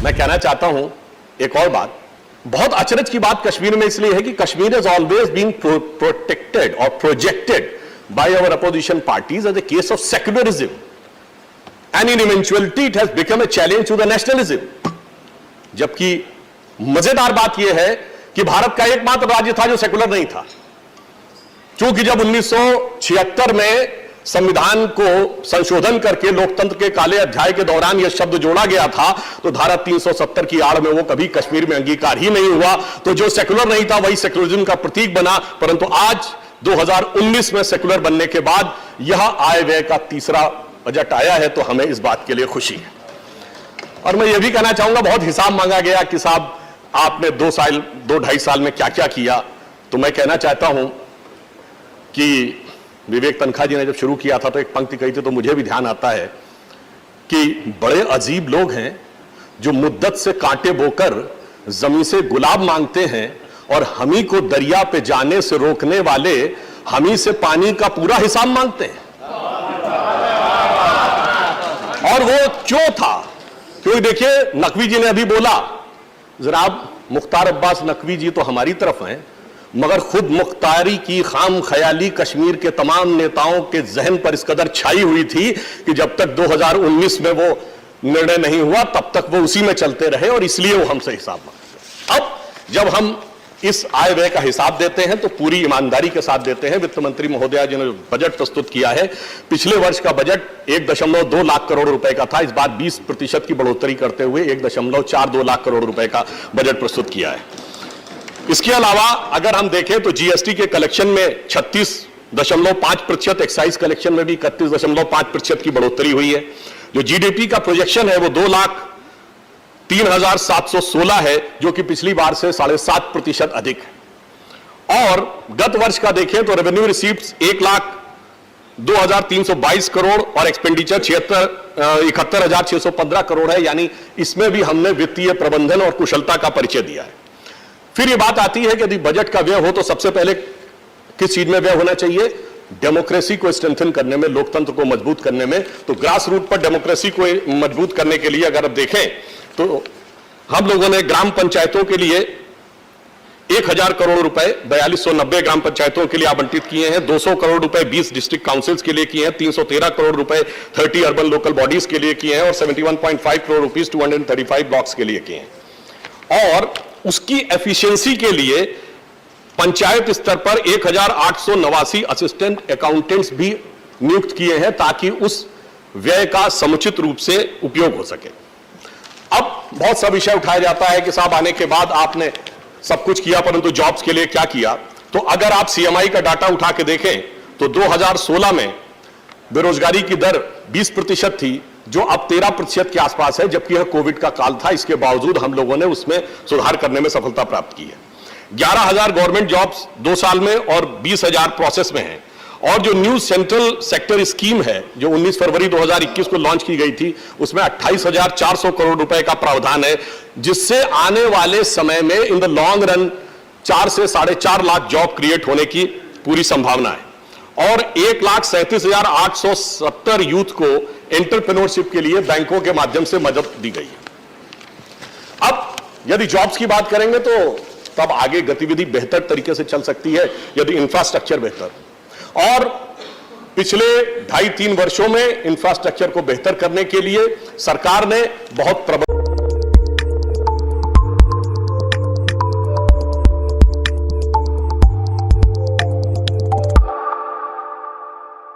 मैं कहना चाहता हूं एक और बात, बहुत अचरज की बात कश्मीर में इसलिए है कि Kashmir has always been protected or projected by our opposition parties as a case of secularism, and in eventuality it has become a challenge to the nationalism. जबकि मजेदार बात यह है कि भारत का एकमात्र राज्य था जो सेकुलर नहीं था, क्योंकि जब 1976 में संविधान को संशोधन करके लोकतंत्र के काले अध्याय के दौरान यह शब्द जोड़ा गया था, तो धारा 370 की आड़ में वो कभी कश्मीर में अंगीकार ही नहीं हुआ। तो जो सेकुलर नहीं था वही सेकुलरिज्म का प्रतीक बना। परंतु आज 2019 में सेकुलर बनने के बाद यह आय व्यय का तीसरा बजट आया है, तो हमें इस बात के लिए खुशी है। और मैं यह भी कहना चाहूंगा, बहुत हिसाब मांगा गया कि साहब आपने 2-2.5 साल में क्या क्या किया। तो मैं कहना चाहता हूं कि विवेक तनखा जी ने जब शुरू किया था तो एक पंक्ति कही थी, तो मुझे भी ध्यान आता है कि बड़े अजीब लोग हैं जो मुद्दत से कांटे बोकर जमीन से गुलाब मांगते हैं, और हमी को दरिया पे जाने से रोकने वाले हमी से पानी का पूरा हिसाब मांगते हैं। और वो क्यों था? क्योंकि देखिए, नकवी जी ने अभी बोला, जनाब मुख्तार अब्बास नकवी जी तो हमारी तरफ हैं, मगर खुद मुख्तारी की खाम ख्याली कश्मीर के तमाम नेताओं के जहन पर इस कदर छाई हुई थी कि जब तक 2019 में वो निर्णय नहीं हुआ तब तक वो उसी में चलते रहे, और इसलिए वो हमसे हिसाब मांगते। अब जब हम इस आय व्यय का हिसाब देते हैं तो पूरी ईमानदारी के साथ देते हैं। वित्त मंत्री महोदया जी ने बजट प्रस्तुत किया है, पिछले वर्ष का बजट 1.2 लाख करोड़ रुपए का था, इस बार 20% की बढ़ोतरी करते हुए 1.42 लाख करोड़ रुपए का बजट प्रस्तुत किया है। इसके अलावा अगर हम देखें तो जीएसटी के कलेक्शन में 36.5%, एक्साइज कलेक्शन में भी 31.5% की बढ़ोतरी हुई है। जो जीडीपी का प्रोजेक्शन है वो 2,03,716 है, जो कि पिछली बार से 7.5% अधिक है। और गत वर्ष का देखें तो रेवेन्यू रिसीप्ट्स 1,02,322 करोड़ और एक्सपेंडिचर 71,615 करोड़ है, यानी इसमें भी हमने वित्तीय प्रबंधन और कुशलता का परिचय दिया है। फिर ये बात आती है कि यदि बजट का व्यय हो तो सबसे पहले किस चीज में व्यय होना चाहिए? डेमोक्रेसी को स्ट्रेंथन करने में, लोकतंत्र को मजबूत करने में। तो ग्रास रूट पर डेमोक्रेसी को मजबूत करने के लिए अगर आप देखें तो हम लोगों ने ग्राम पंचायतों के लिए 1,000 करोड़ रुपए 4290 ग्राम पंचायतों के लिए आवंटित किए हैं, 200 करोड़ रुपए 20 डिस्ट्रिक्ट काउंसिल्स के लिए किए हैं, 313 करोड़ रुपए 30 अर्बन लोकल बॉडीज के लिए किए हैं, और 71.5 करोड़ रुपीस 235 ब्लॉक्स के लिए किए हैं। और उसकी एफिशिएंसी के लिए पंचायत स्तर पर 1,889 असिस्टेंट अकाउंटेंट्स भी नियुक्त किए हैं, ताकि उस व्यय का समुचित रूप से उपयोग हो सके। अब बहुत सा विषय उठाया जाता है कि साहब आने के बाद आपने सब कुछ किया, परंतु जॉब्स के लिए क्या किया? तो अगर आप सीएमआई का डाटा उठा के देखें तो 2016 में बेरोजगारी की दर 20% थी, जो अब 13% के आसपास है, जबकि यह कोविड का काल था। इसके बावजूद हम लोगों ने उसमें सुधार करने में सफलता प्राप्त की है। 11,000 गवर्नमेंट जॉब्स 2 साल में और 20,000 प्रोसेस में हैं। और जो न्यू सेंट्रल सेक्टर स्कीम है जो 19 फरवरी 2021 को लॉन्च की गई थी, उसमें 28,400 करोड़ रुपए का प्रावधान है, जिससे आने वाले समय में इन द लॉन्ग रन 4 से 4.5 लाख जॉब क्रिएट होने की पूरी संभावना है। और 1,37,870 यूथ को एंटरप्रेन्योरशिप के लिए बैंकों के माध्यम से मदद दी गई है। अब यदि जॉब्स की बात करेंगे तो तब आगे गतिविधि बेहतर तरीके से चल सकती है यदि इंफ्रास्ट्रक्चर बेहतर। और पिछले 2.5-3 वर्षों में इंफ्रास्ट्रक्चर को बेहतर करने के लिए सरकार ने बहुत